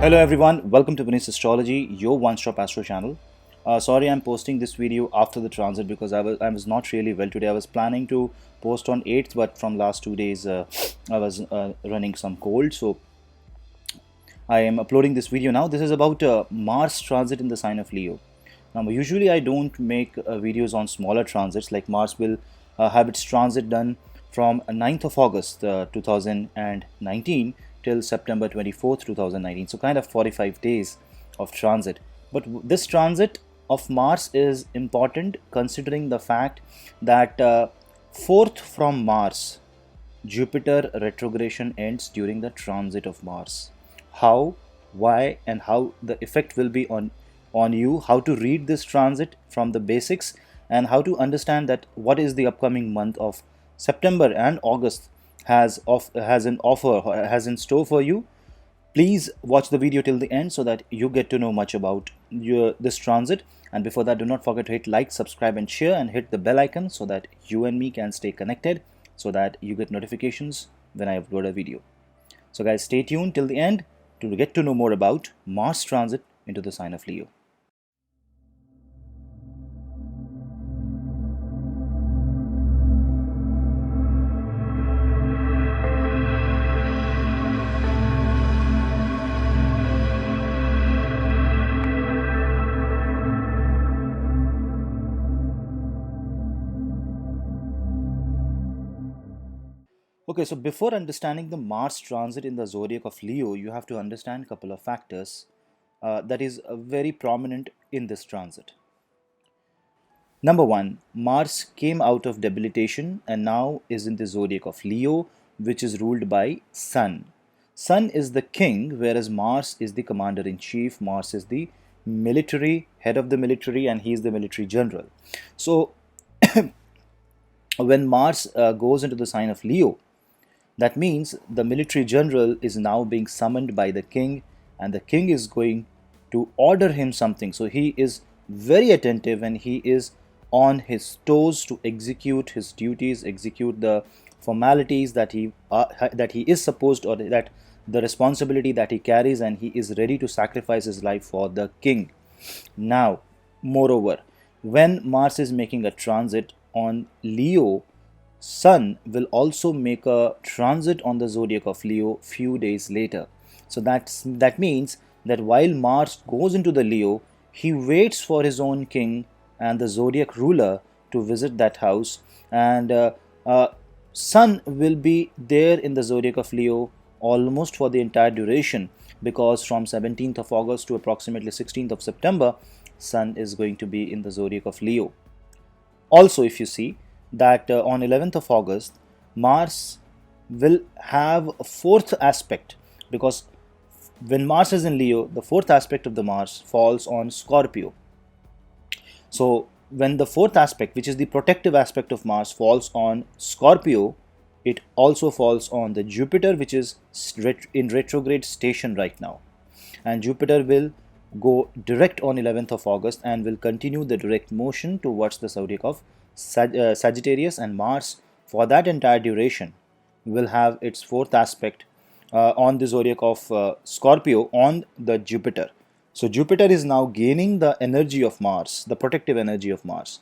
Hello everyone, welcome to Vedic Astrology, your one-stop astro channel. Sorry, I'm posting this video after the transit because I was not really well today. I was planning to post on 8th, but from last 2 days I was running some cold, so I am uploading this video now. This is about Mars transit in the sign of Leo. Now, usually I don't make videos on smaller transits, like Mars will have its transit done from 9th of August 2019 till September 24th, 2019. So kind of 45 days of transit. But this transit of Mars is important considering the fact that 4th from Mars, Jupiter retrogression ends during the transit of Mars. How, why, and how the effect will be on you, how to read this transit from the basics, and how to understand that what is the upcoming month of September and August has in store for you. Please watch the video till the end so that you get to know much about this transit. And before that, do not forget to hit like, subscribe, and share, and hit the bell icon so that you and me can stay connected, so that you get notifications when I upload a video. So guys, stay tuned till the end to get to know more about Mars transit into the sign of Leo. Okay, so before understanding the Mars transit in the zodiac of Leo, you have to understand a couple of factors that is very prominent in this transit. Number one, Mars came out of debilitation and now is in the zodiac of Leo, which is ruled by Sun. Sun is the king, whereas Mars is the commander in chief. Mars is the military head of the military, and he is the military general. So, when Mars goes into the sign of Leo, that means the military general is now being summoned by the king, and the king is going to order him something. So he is very attentive and he is on his toes to execute his duties, execute the formalities that he is supposed, or that the responsibility that he carries, and he is ready to sacrifice his life for the king. Now, moreover, when Mars is making a transit on Leo, Sun will also make a transit on the zodiac of Leo few days later. So that means that while Mars goes into the Leo, he waits for his own king and the zodiac ruler to visit that house, and Sun will be there in the zodiac of Leo almost for the entire duration, because from 17th of August to approximately 16th of September, Sun is going to be in the zodiac of Leo. Also, if you see that on 11th of August, Mars will have a fourth aspect, because when Mars is in Leo, the fourth aspect of the Mars falls on Scorpio. So when the fourth aspect, which is the protective aspect of Mars, falls on Scorpio, it also falls on the Jupiter, which is in retrograde station right now. And Jupiter will go direct on 11th of August and will continue the direct motion towards the zodiac of Sagittarius, and Mars for that entire duration will have its fourth aspect on the zodiac of Scorpio on the Jupiter. So Jupiter is now gaining the energy of Mars, the protective energy of Mars.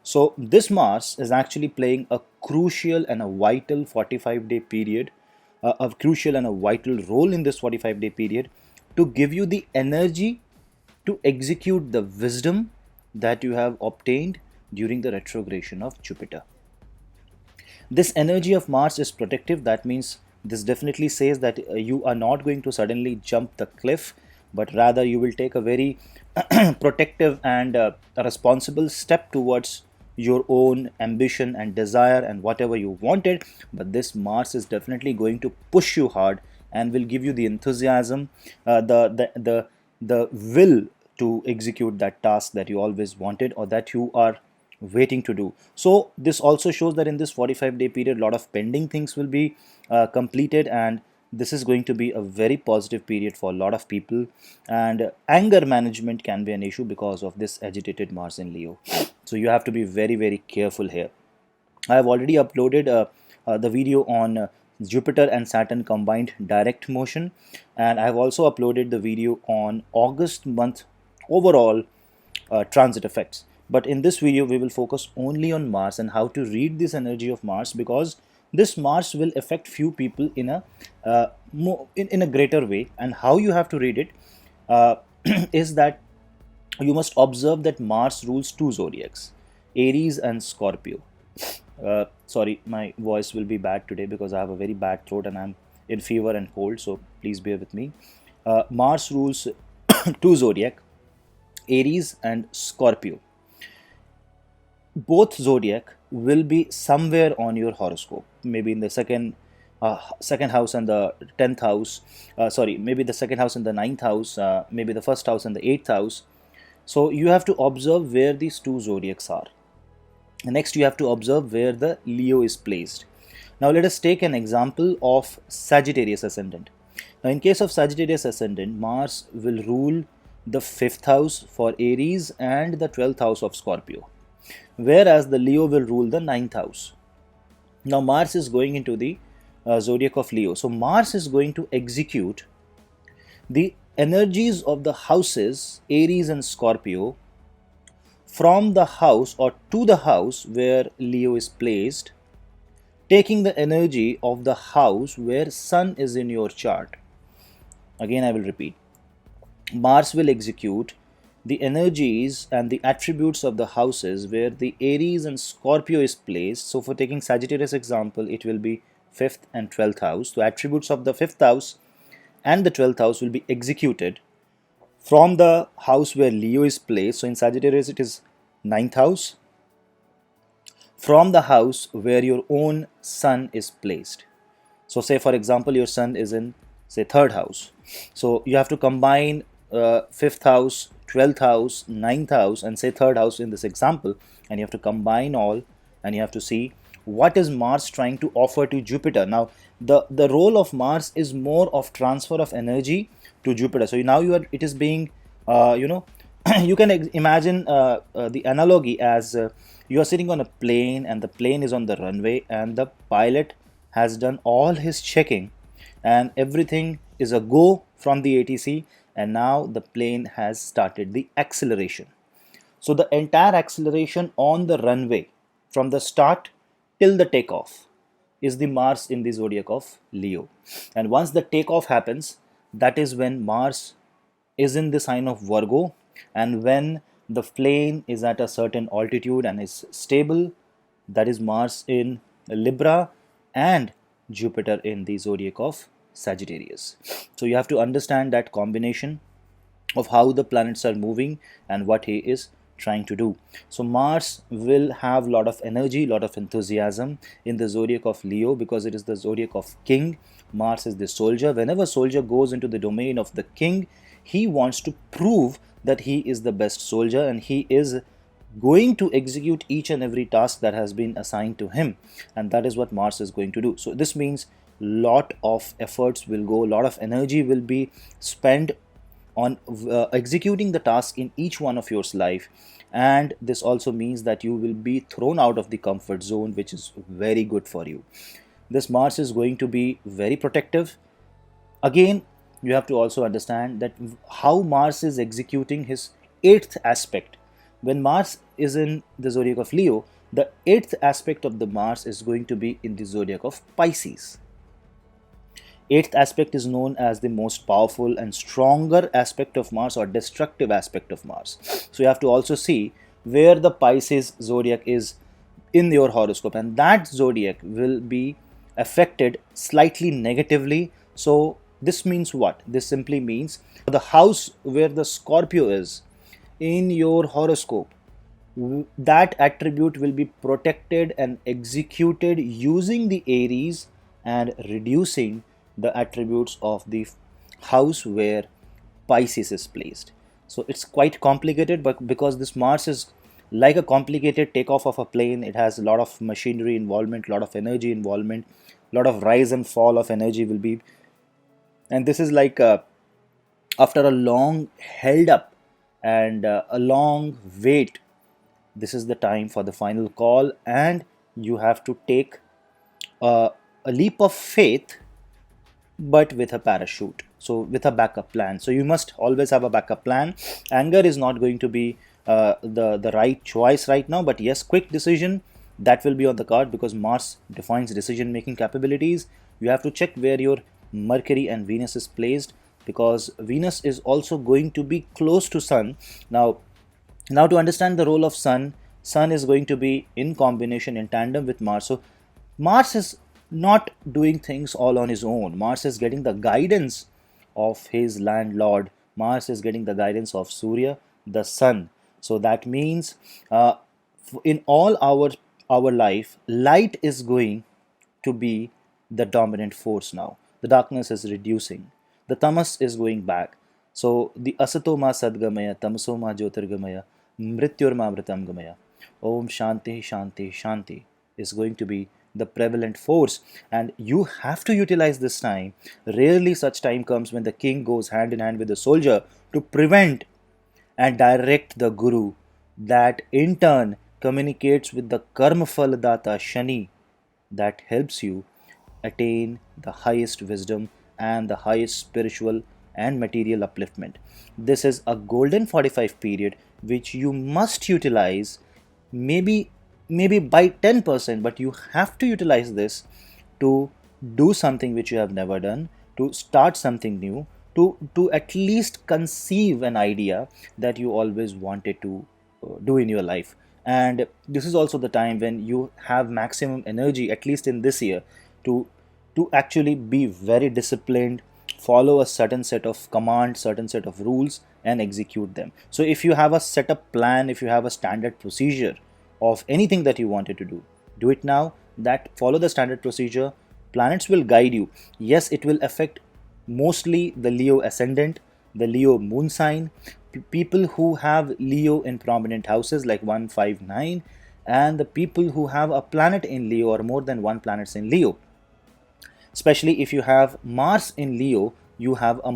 So this Mars is actually playing a crucial and a vital 45-day period, a crucial and a vital role in this 45-day period, to give you the energy to execute the wisdom that you have obtained during the retrogression of Jupiter. This energy of Mars is protective. That means this definitely says that you are not going to suddenly jump the cliff, but rather you will take a very protective and a responsible step towards your own ambition and desire and whatever you wanted. But this Mars is definitely going to push you hard and will give you the enthusiasm, the will to execute that task that you always wanted, or that you are waiting to do. So this also shows that in this 45-day period, a lot of pending things will be completed, and this is going to be a very positive period for a lot of people. And anger management can be an issue because of this agitated Mars in Leo. So you have to be very, very careful here. I have already uploaded the video on Jupiter and Saturn combined direct motion, and I have also uploaded the video on August month overall transit effects. But in this video, we will focus only on Mars and how to read this energy of Mars, because this Mars will affect few people in a in a greater way. And how you have to read it uh, is that you must observe that Mars rules two zodiacs, Aries and Scorpio. Sorry, my voice will be bad today because I have a very bad throat and I'm in fever and cold, so please bear with me. Mars rules two zodiac, Aries and Scorpio. Both zodiac will be somewhere on your horoscope, maybe in the second house and the 10th house. Sorry, maybe the second house and the ninth house, maybe the first house and the eighth house. So you have to observe where these two zodiacs are. Next, you have to observe where the Leo is placed. Now, let us take an example of Sagittarius ascendant. Now, in case of Sagittarius ascendant, Mars will rule the 5th house for Aries and the 12th house of Scorpio, whereas the Leo will rule the 9th house. Now, Mars is going into the zodiac of Leo. So, Mars is going to execute the energies of the houses Aries and Scorpio from the house or to the house where Leo is placed, taking the energy of the house where Sun is in your chart. Again, I will repeat. Mars will execute the energies and the attributes of the houses where the Aries and Scorpio is placed. So, for taking Sagittarius example, it will be 5th and 12th house. So, attributes of the 5th house and the 12th house will be executed from the house where Leo is placed. So in Sagittarius it is 9th house, from the house where your own Sun is placed. So say for example your Sun is in, say, 3rd house. So you have to combine 5th house, 12th house, 9th house and say 3rd house in this example, and you have to combine all and you have to see what is Mars trying to offer to Jupiter. Now the role of Mars is more of transfer of energy to Jupiter. So now it is being you can imagine the analogy as you are sitting on a plane and the plane is on the runway and the pilot has done all his checking and everything is a go from the ATC, and now the plane has started the acceleration. So the entire acceleration on the runway from the start till the takeoff is the Mars in the zodiac of Leo. And once the takeoff happens, that is when Mars is in the sign of Virgo, and when the plane is at a certain altitude and is stable, that is Mars in Libra and Jupiter in the zodiac of Sagittarius. So you have to understand that combination of how the planets are moving and what he is trying to do. So Mars will have a lot of energy, lot of enthusiasm in the zodiac of Leo because it is the zodiac of king. Mars is the soldier. Whenever soldier goes into the domain of the king, he wants to prove that he is the best soldier and he is going to execute each and every task that has been assigned to him, and that is what Mars is going to do. So this means lot of efforts will go, lot of energy will be spent on executing the task in each one of your life, and this also means that you will be thrown out of the comfort zone, which is very good for you. This Mars is going to be very protective. Again, you have to also understand that how Mars is executing his 8th aspect. When Mars is in the zodiac of Leo, the 8th aspect of the Mars is going to be in the zodiac of Pisces. 8th aspect is known as the most powerful and stronger aspect of Mars or destructive aspect of Mars. So you have to also see where the Pisces zodiac is in your horoscope, and that zodiac will be affected slightly negatively. So this means what? This simply means the house where the Scorpio is in your horoscope, that attribute will be protected and executed using the Aries and reducing the attributes of the house where Pisces is placed. So it's quite complicated, but because this Mars is like a complicated takeoff of a plane, it has a lot of machinery involvement, a lot of energy involvement, a lot of rise and fall of energy will be, and this is like after a long held up and a long wait, this is the time for the final call, and you have to take a leap of faith, but with a parachute, so with a backup plan. So you must always have a backup plan. Anger is not going to be the right choice right now, but yes, quick decision, that will be on the card, because Mars defines decision making capabilities. You have to check where your Mercury and Venus is placed, because Venus is also going to be close to Sun. Now to understand the role of Sun is going to be in combination, in tandem with Mars. So Mars is not doing things all on his own. Mars is getting the guidance of his landlord. Mars is getting the guidance of Surya, the sun. So that means in all our life, light is going to be the dominant force now. The darkness is reducing. The tamas is going back. So the asatoma sadgamaya, tamasoma jyotirgamaya, mrityurma gamaya. Om Shanti Shanti Shanti is going to be the prevalent force, and you have to utilize this time. Rarely such time comes when the king goes hand in hand with the soldier to prevent and direct the guru, that in turn communicates with the karma phaladata Shani, that helps you attain the highest wisdom and the highest spiritual and material upliftment. This is a golden 45 period which you must utilize, maybe by 10%, but you have to utilize this to do something which you have never done, to start something new, to at least conceive an idea that you always wanted to do in your life. And this is also the time when you have maximum energy, at least in this year, to actually be very disciplined, follow a certain set of commands, certain set of rules, and execute them. So if you have a setup plan, if you have a standard procedure of anything that you wanted to do it now. That follow the standard procedure. Planets will guide you. Yes, it will affect mostly the Leo ascendant, the Leo moon sign, people who have Leo in prominent houses like 159, and the people who have a planet in Leo or more than one planets in Leo. Especially if you have Mars in Leo, you have a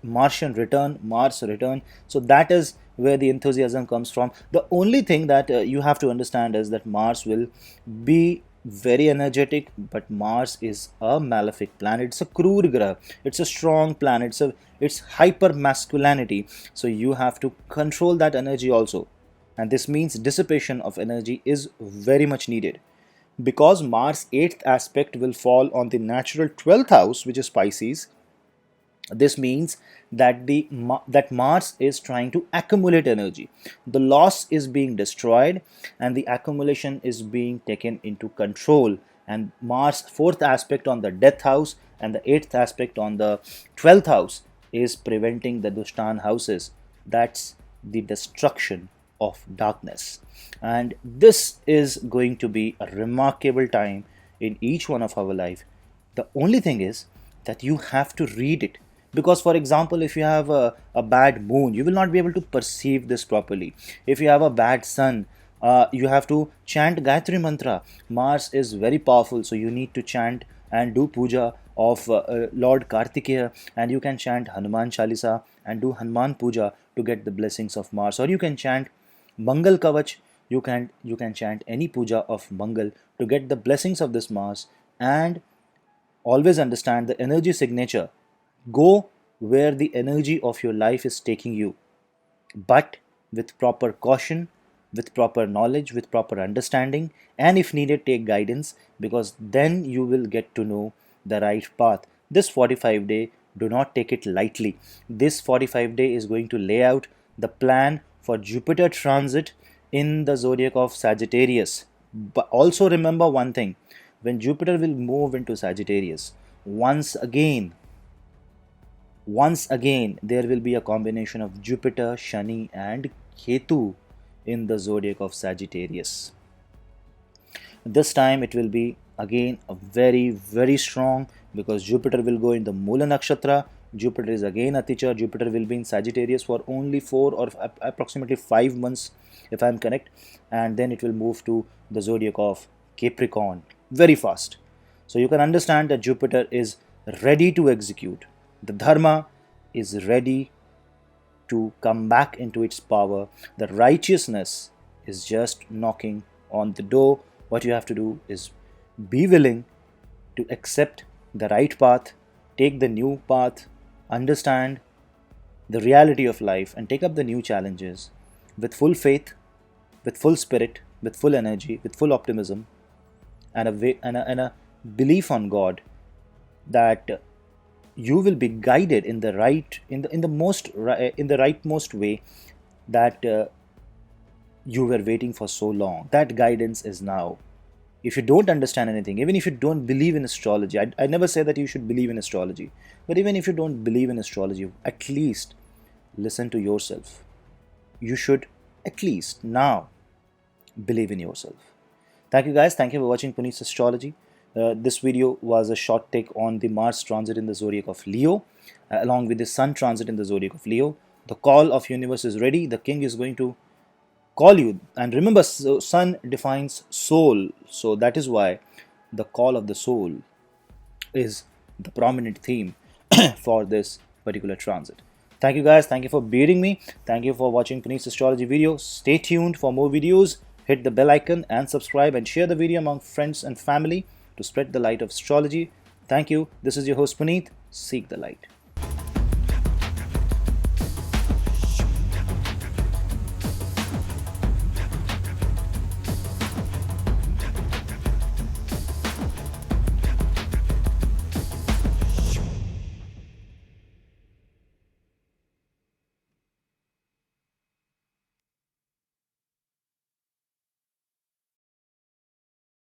Martian return, Mars return. So that is where the enthusiasm comes from. The only thing that you have to understand is that Mars will be very energetic, but Mars is a malefic planet. It's a Krur Graha. It's a strong planet. It's hyper masculinity. So you have to control that energy also. And this means dissipation of energy is very much needed. Because Mars' 8th aspect will fall on the natural 12th house, which is Pisces. This means that that Mars is trying to accumulate energy. The loss is being destroyed and the accumulation is being taken into control. And Mars' 4th aspect on the death house and the 8th aspect on the 12th house is preventing the Dushtan houses. That's the destruction of darkness. And this is going to be a remarkable time in each one of our life. The only thing is that you have to read it. Because, for example, if you have a bad moon, you will not be able to perceive this properly. If you have a bad sun, you have to chant Gayatri Mantra. Mars is very powerful, so you need to chant and do puja of Lord Kartikeya, and you can chant Hanuman Chalisa and do Hanuman puja to get the blessings of Mars. Or you can chant Mangal Kavach. You can chant any puja of Mangal to get the blessings of this Mars. And always understand the energy signature. Go where the energy of your life is taking you, but with proper caution, with proper knowledge, with proper understanding, and if needed, take guidance, because then you will get to know the right path. This 45-day, do not take it lightly. This 45-day is going to lay out the plan for Jupiter transit in the zodiac of Sagittarius. But also remember one thing, when Jupiter will move into Sagittarius, once again there will be a combination of Jupiter, Shani and Ketu in the zodiac of Sagittarius. This time it will be again a very strong, because Jupiter will go in the Mula Nakshatra. Jupiter is again a teacher. Jupiter will be in Sagittarius for only 4 or approximately 5 months, if I am correct, and then it will move to the zodiac of Capricorn very fast. So you can understand that Jupiter is ready to execute. The Dharma is ready to come back into its power. The righteousness is just knocking on the door. What you have to do is be willing to accept the right path, take the new path, understand the reality of life, and take up the new challenges with full faith, with full spirit, with full energy, with full optimism, and a belief on God that you will be guided in the right in the most in the rightmost way that you were waiting for so long. That guidance is now. If you don't understand anything, even if you don't believe in astrology, I never say that you should believe in astrology, but even if you don't believe in astrology, at least listen to yourself. You should at least now believe in yourself. Thank you guys. Thank you for watching Puneet's Astrology. This video was a short take on the Mars transit in the zodiac of Leo, along with the Sun transit in the zodiac of Leo. The call of universe is ready. The king is going to call you. And remember, Sun defines soul. So that is why the call of the soul is the prominent theme for this particular transit. Thank you guys. Thank you for bearing me. Thank you for watching Puneet's Astrology video. Stay tuned for more videos. Hit the bell icon and subscribe and share the video among friends and family to spread the light of astrology. Thank you. This is your host Puneet. Seek the light.